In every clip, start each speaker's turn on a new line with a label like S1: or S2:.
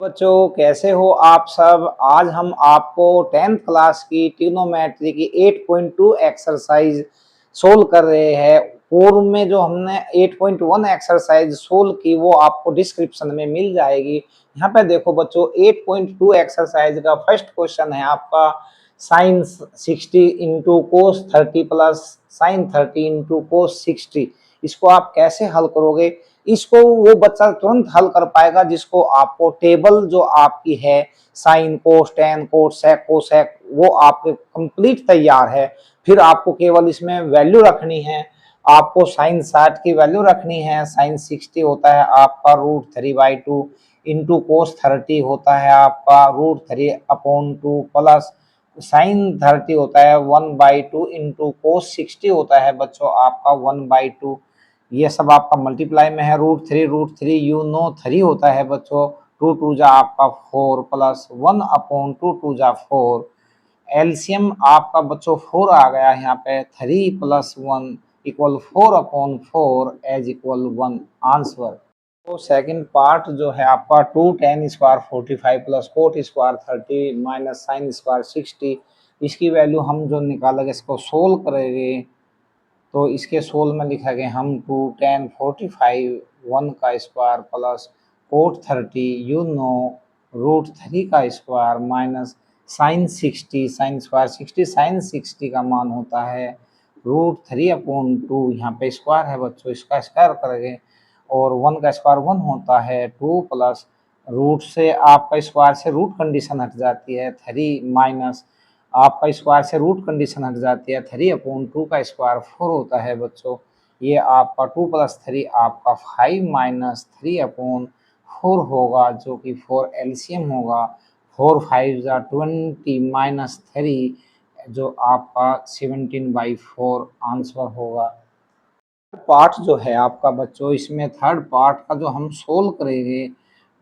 S1: बच्चों कैसे हो आप सब। आज हम आपको 10th क्लास की ट्रिग्नोमेट्री की 8.2 एक्सरसाइज सोल्व कर रहे हैं। पूर्व में जो हमने 8.1 एक्सरसाइज सोल्व की वो आपको डिस्क्रिप्शन में मिल जाएगी। यहाँ पे देखो बच्चों 8.2 एक्सरसाइज का फर्स्ट क्वेश्चन है आपका sine 60 into cos 30 plus sine 30 into cos 60। इसको आप कैसे हल करोगे? इसको वो बच्चा तुरंत हल कर पाएगा जिसको आपको टेबल जो आपकी है साइन कोस टेन कोस सेक कोसेक वो आपके कंप्लीट तैयार है। फिर आपको केवल इसमें वैल्यू रखनी है। आपको साइन 60 की वैल्यू रखनी है। साइन 60 होता है आपका √3/2 इंटू कोस 30 होता है आपका √3/2 प्लस साइन 30 होता है 1/2 इंटू कोस 60 होता है बच्चों आपका 1/2। ये सब आपका मल्टीप्लाई में है। √3 यू नो 3 होता है बच्चों। 2 जा आपका 4 प्लस 1/2 2 जा 4। एलसीएम आपका बच्चों 4 आ गया यहाँ पे। 3 plus 1 equal 4/4 as equal 1 answer. तो सेकंड पार्ट जो है आपका 2 tan square 45 plus cot square 30 minus sine square 60। इसकी वैल्यू हम जो निकालेंगे इसको सोल्व करेंगे। तो इसके सोल में लिखा गया हम 2 10 45 1 का square plus cot 30 you know √3 का square minus sine 60 sine square 60 sine 60 का मान होता है √3/2। यहाँ पे स्क्वायर है बच्चों, इसका स्क्वायर करेंगे और 1 का स्क्वायर 1 होता है 2 प्लस रूट से आपका स्क्वायर से रूट कंडीशन हट जाती है 3 माइनस आपका स्क्वायर से रूट कंडीशन हट जाती है 3/2 का स्क्वायर 4 होता है बच्चों। ये आपका 2 प्लस 3 आपका 5 माइनस 3/4 होगा जो कि 4 एलसीएम होगा। 4 5 जा 20 माइनस 3 जो आपका 17/4 आंसर होगा। पार्ट जो है आपका बच्चों इसमें थर्ड पार्ट का जो हम सोल्व करेंगे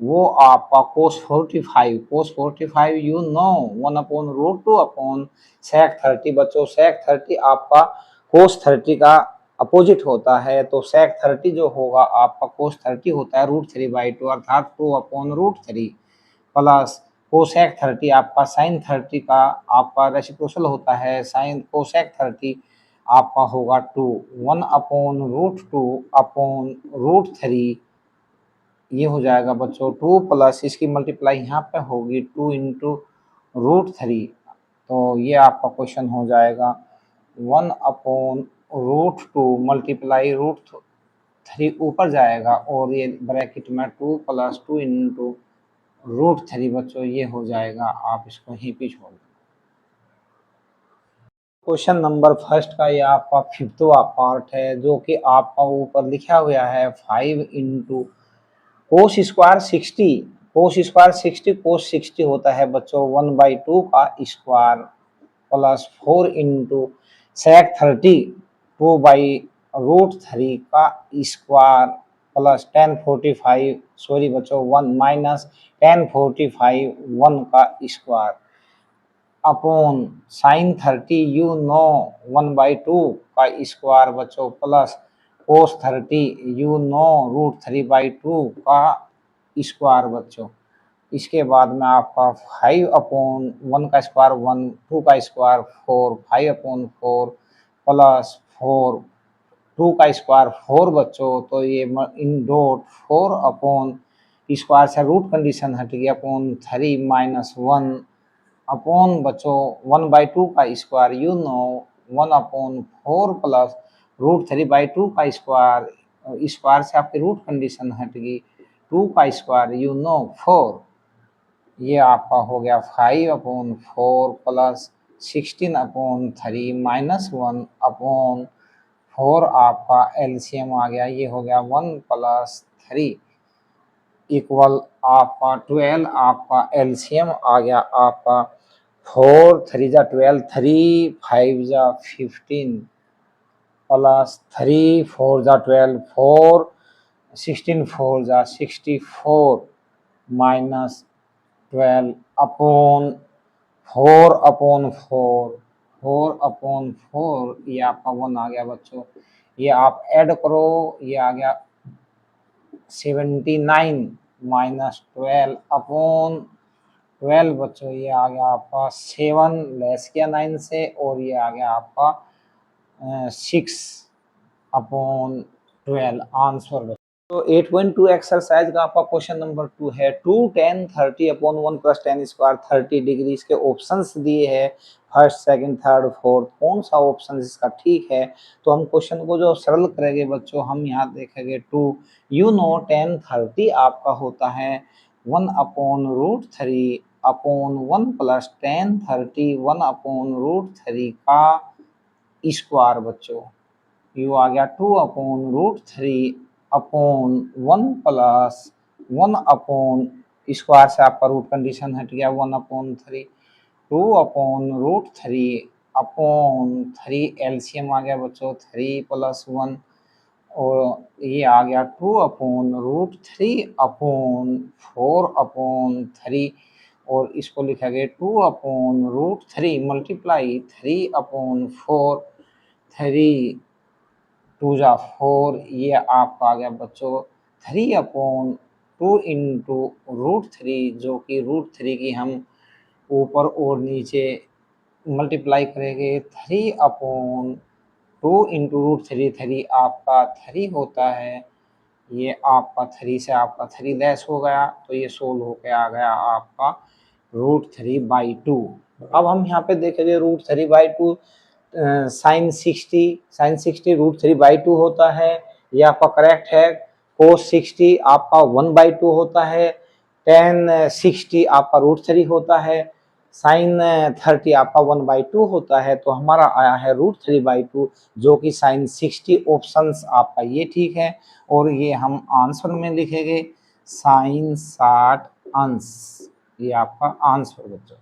S1: वो आपका cos 45 you no 1/√2 upon sec 30 बच्चों। sec 30 आपका cos 30 का अपोजिट होता है तो sec 30 जो होगा आपका cos 30 होता है √3/2 अर्थात 2/√3 प्लस कोसेक 30 आपका साइन 30 का आपका रेसिप्रोकल होता है। साइन कोसेक 30 आपका होगा 2 1/√2 अपॉन √3। ये हो जाएगा बच्चों 2 प्लस इसकी मल्टीप्लाई यहाँ पे होगी 2 इंटू √3। तो ये आपका क्वेश्चन हो जाएगा 1/√2 मल्टीप्लाई √3 ऊपर जाएगा और ये ब्रैकेट में 2 प्लस 2 इंटू √3 बच्चों ये हो जाएगा। आप इसको ही पे छोड़ दो। क्वेश्चन नंबर फर्स्ट का ये आपका 5वां पार्ट है जो कि आपका ऊपर लिखा हुआ है 5 इंटू कोस स्क्वायर 60। कोस 60 होता है बच्चों 1/2 का स्क्वायर प्लस 4 इंटू सेक 30 2/√3 का स्क्वायर प्लस 1045 सॉरी बच्चों 1 माइनस 1045 1 का square upon sine 30 you no 1/2 का स्क्वायर बच्चों प्लस कोस 30 यू नो √3/2 का स्क्वायर बच्चों। इसके बाद में आपका 5/1 का स्क्वायर 1 2 का स्क्वायर 4 5/4 प्लस 4 2 का स्क्वायर 4 बच्चों। तो ये इन डॉट 4 अपॉन स्क्वायर से रूट कंडीशन हट गया अपॉन 3 माइनस 1 अपॉन बच्चों 1/2 का स्क्वायर यू नो 1/4 प्लस √3/2 का स्क्वायर। स्क्वायर से आपकी रूट कंडीशन हट गई 2 का स्क्वायर यू नो 4। ये आपका हो गया 5/4 प्लस 16/3 माइनस 1/4 आपका एलसीएम आ गया। ये हो गया 1 प्लस 3 इक्वल आपका 12 आपका एलसीएम आ गया आपका 4 3 जा 12 3 5 जा 15 प्लस 3 4 जा 12 4 16 4 जा 64 माइनस 12 अपॉन 4/4 ये आपका 1 आ गया बच्चों। ये आप ऐड करो ये आ गया 79 -12 बच्चों, ये आ गया आपका 7 लेस किया 9 से, और ये आ गया आपका 6/12 आंसर। तो 8.2 एक्सरसाइज का आपका क्वेश्चन नंबर 2 है। 2 10 30 अपॉन 1 प्लस 10 स्क्वायर 30 डिग्री, इसके ऑप्शंस दिए हैं फर्स्ट सेकंड थर्ड फोर्थ, कौन सा ऑप्शन इसका ठीक है। तो हम क्वेश्चन को जो सरल करेंगे बच्चों, हम यहाँ देखेंगे 2 यू नो 10 30 आपका होता है 1/√3 अपॉन 1 प्लस 10 30 1/√3 का स्क्वायर बच्चों। यू आ गया 2/√3 अपॉन 1 प्लस 1 स्क्वायर से आपका रूट कंडीशन हट गया 1/3, 2/√3 अपॉन 3 एलसीएम आ गया बच्चों 3 + 1, और ये आ गया 2/√3 अपॉन 4/3, और इसको लिखा गया 2/√3 मल्टीप्लाई 3/4, 3 2 जा 4, ये आपका आ गया बच्चों 3/2 इंटू √3, जो कि √3 की हम ऊपर और नीचे मल्टीप्लाई करेंगे 3/2 इंटू √3, 3 आपका 3 होता है, ये आपका 3 से आपका 3 लेस हो गया, तो ये सोल्व होके आ गया आपका √3/2। अब हम यहाँ पे देखेंगे √3/2 sin 60 √3/2 होता है, ये आपका करेक्ट है। cos 60 आपका 1/2 होता है, tan 60 आपका √3 होता है, sin 30 आपका 1/2 होता है, तो हमारा आया है √3/2, जो कि sin 60 ऑप्शंस आपका ये ठीक है, और ये हम आंसर में लिखेंगे sin 60 अंश, ये आपका आंसर बच्चों।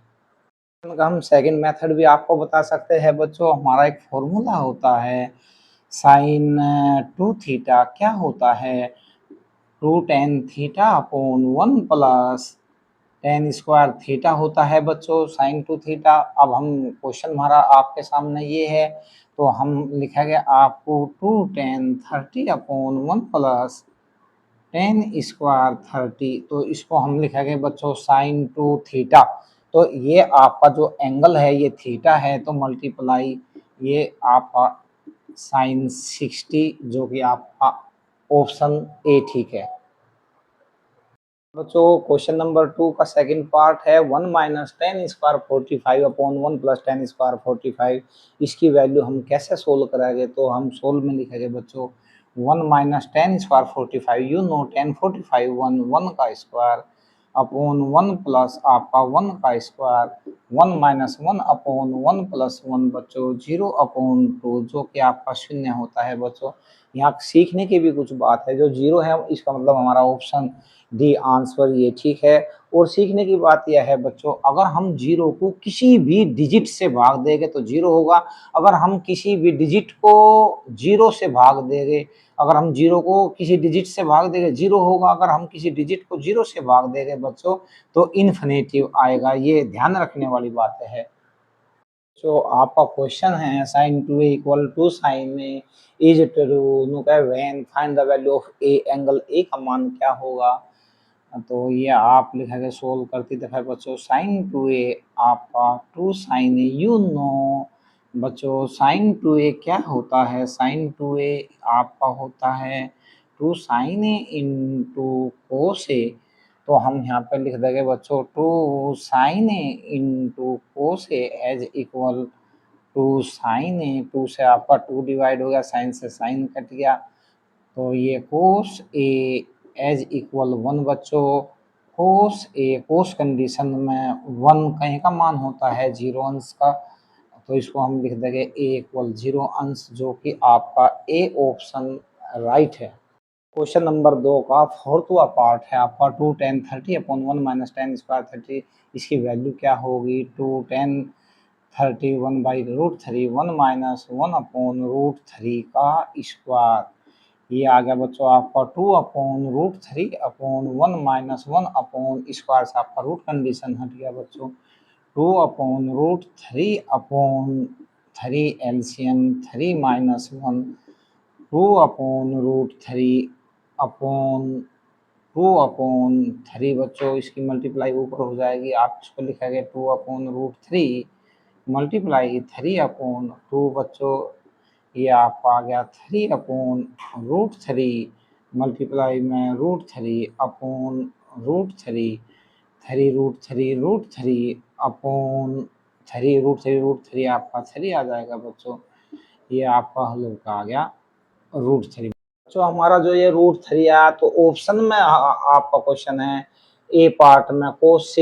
S1: हम सेकंड मेथड भी आपको बता सकते हैं बच्चों। हमारा एक फॉर्मूला होता है साइन 2 थीटा, क्या होता है 2 tan theta upon 1 plus tan square theta होता है बच्चों साइन 2 थीटा। अब हम क्वेश्चन हमारा आपके सामने ये है, तो हम लिखेंगे आपको 2 tan 30 upon 1 plus tan square 30, तो इसको हम लिखेंगे बच्चों साइन 2 थीटा। तो ये आपका जो एंगल है ये थीटा है, तो मल्टीप्लाई ये आपका साइन 60, जो कि आपका ऑप्शन ए ठीक है बच्चों। क्वेश्चन नंबर 2 का सेकंड पार्ट है 1 minus 10 square 45 upon 1 plus 10 square 45, इसकी वैल्यू हम कैसे सोल्व कराएंगे। तो हम सोल्व में लिखेंगे बच्चों 1 माइनस 10 स्क्वायर 45, यू नो 10 45 1 का स्क्वायर अपॉन 1 प्लस आपका 1 का स्क्वायर, 1 माइनस 1 अपॉन 1 प्लस 1 बच्चों 0/2, जो कि आपका 0 होता है बच्चों। यहाँ सीखने की भी कुछ बात है, जो 0 है इसका मतलब हमारा ऑप्शन डी आंसर ये ठीक है। और सीखने की बात यह है बच्चों, अगर हम 0 को किसी भी डिजिट से भाग देंगे तो 0 होगा, अगर हम किसी भी डिजिट को 0 से भाग देंगे, अगर हम 0 को किसी डिजिट से भाग देंगे 0 होगा, अगर हम किसी डिजिट को 0 से भाग देंगे बच्चों तो इन्फिनेटिव आएगा, ये ध्यान रखने वाली बात है। जो आपका क्वेश्चन है sine 2 equal to sine A is true no का when find the value of A, angle A का मान क्या होगा। तो ये आप लिखेंगे सोल्व करते दफा बच्चों साइन 2a आपका 2 साइन ए, यू नो बच्चों साइन 2a क्या होता है, साइन 2a आपका होता है 2 साइन ए इंटू कोस ए। तो हम यहाँ पे लिख देंगे बच्चों 2 साइन ए इंटू कोस ए एज इक्वल 2 साइन ए, 2 से आपका 2 डिवाइड हो गया, साइन से साइन कट गया, तो ये कोस ए एज इक्वल 1 बच्चों। कोस ए कोस कंडीशन में 1 कहीं का मान होता है 0 अंश का, तो इसको हम लिख देंगे ए इक्वल 0 अंश, जो कि आपका ए ऑप्शन राइट है। क्वेश्चन नंबर 2 का फोर्थवा पार्ट है आपका 2 tan 30 अपॉन 1 माइनस 10 स्क्वायर 30, इसकी वैल्यू क्या होगी 2 tan 30 1/√3 1 माइनस 1/√3 का स्क्वायर, ये आ गया बच्चों आपका 2/√3 अपॉन 1 माइनस 1 स्क्वायर से आपका रूट कंडीशन हट गया बच्चों, 2/√3 अपॉन 3 एलसीएम 3 माइनस 1, 2/√3 अपॉन 2/3 बच्चों, इसकी मल्टीप्लाई ऊपर हो जाएगी, आप इसको लिखेंगे 2/√3 मल्टीप्लाई 3/2 बच्चों, ये आपका आ गया 3/√3 मल्टीप्लाई में √3/√3 3√3√3 अपॉन 3√3√3 आपका 3 आ जाएगा बच्चों, ये आपका हल होकर आ गया √3। तो हमारा जो ये √3 आया, तो ऑप्शन में आपका क्वेश्चन है ए पार्ट में cos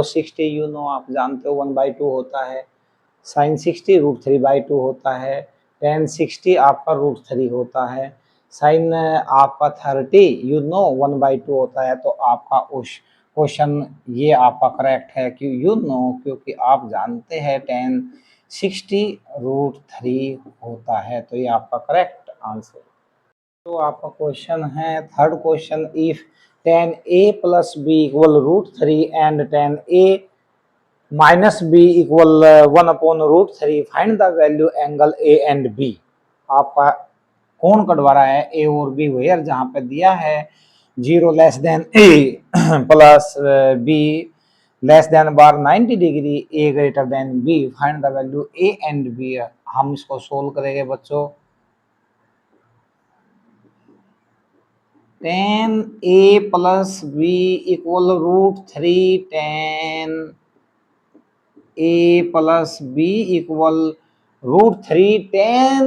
S1: 60 यू नो आप जानते हो 1/2 होता है, sin 60 √3/2 होता है, tan 60 आपका √3 होता है, sin आपका 30 यू नो 1/2 होता है। तो आपका क्वेश्चन ये आपका करेक्ट है कि यू नो, क्योंकि आप जानते हैं tan 60 √3 होता है, तो ये आपका करेक्ट आंसर। तो आपका क्वेश्चन है third question, if tan a plus b equal √3 and tan a minus b equal 1/√3 find the value angle a and b। आपका कौन कटवा रहा है a और b, वेयर जहां पे दिया है 0 less than a plus b less than bar 90 degree, a greater than b, find the value a and b। हम इसको सोल्व करेंगे बच्चों। tan a plus b equal √3 tan a plus b equal √3 tan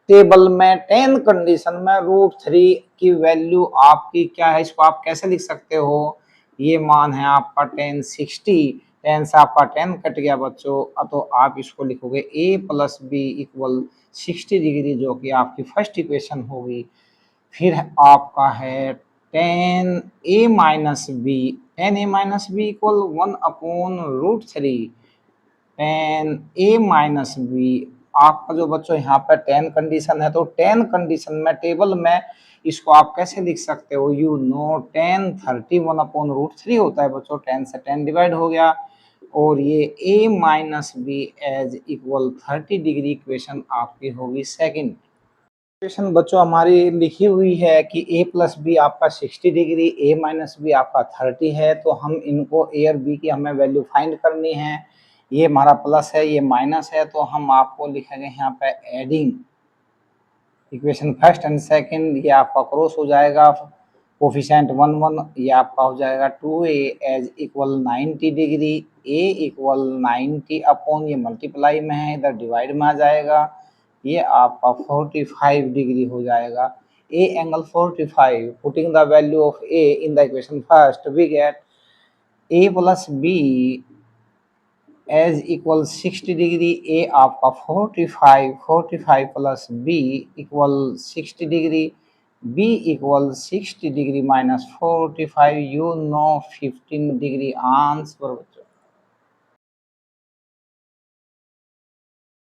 S1: table में tan condition में √3 की value आपकी क्या है, इसको आप कैसे लिख सकते हो, ये मान है आपका tan 60, tan से आपका tan कट गया बच्चों, तो आप इसको लिखोगे a plus b equal 60 degree, जो कि आपकी फर्स्ट इक्वेशन होगी। फिर आपका है tan a minus b, tan a minus b equal 1/√3 tan a minus b. आपका जो बच्चों यहाँ पे tan कंडीशन है, तो tan कंडीशन में टेबल में इसको आप कैसे लिख सकते हो, यू नो tan 30 1/√3 होता है बच्चों, tan से tan डिवाइड हो गया, और ये a minus b as equal 30 degree equation आपकी होगी सेकंड। इक्वेशन बच्चों हमारी लिखी हुई है कि a प्लस बी आपका 60 डिग्री, a माइनस बी आपका 30 है, तो हम इनको a और b की हमें वैल्यू फाइंड करनी है। ये हमारा प्लस है, ये माइनस है, तो हम आपको लिखेंगे यहाँ पे adding equation first and second, ये आपका क्रॉस हो जाएगा, कोफिशिएंट 1 1, ये आपका हो जाएगा 2a as equal 90 degree, a equal 90 upon, ये मल्टीप्लाई में है इधर डिवाइड में आ जाएगा, ये आपका 45 डिग्री हो जाएगा, a angle 45। Putting the value of a in the equation first, we get a plus b as equal 60 degree, a आपका 45 plus b equal 60 degree, b equal 60 degree minus 45, you know 15 degree answer बच्चों।